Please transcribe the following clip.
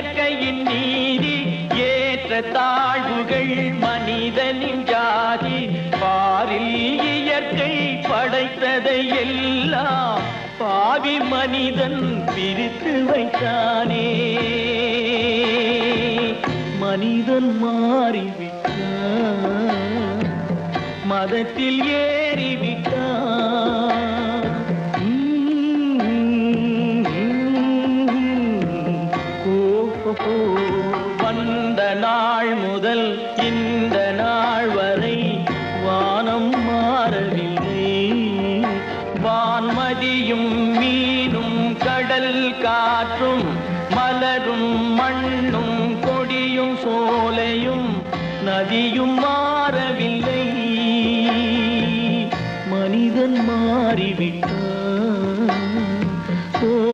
இயற்கையின் நீதி ஏற்ற தாழ்வுகள் மனிதனின் ஜாதி பாரில் இயற்கை படைத்ததை எல்லாம் பாவி மனிதன் பிரித்து வைத்தானே மனிதன் மாறிவிட்டான் மதத்தில் ஏறிவிட்டான் வந்த நாள் முதல் இந்த நாள் வரை வானம் மாறவில்லை வான்மதியும் மீனும் கடல் காற்றும் மலரும் மண்ணும் கொடியும் சோலையும் நதியும்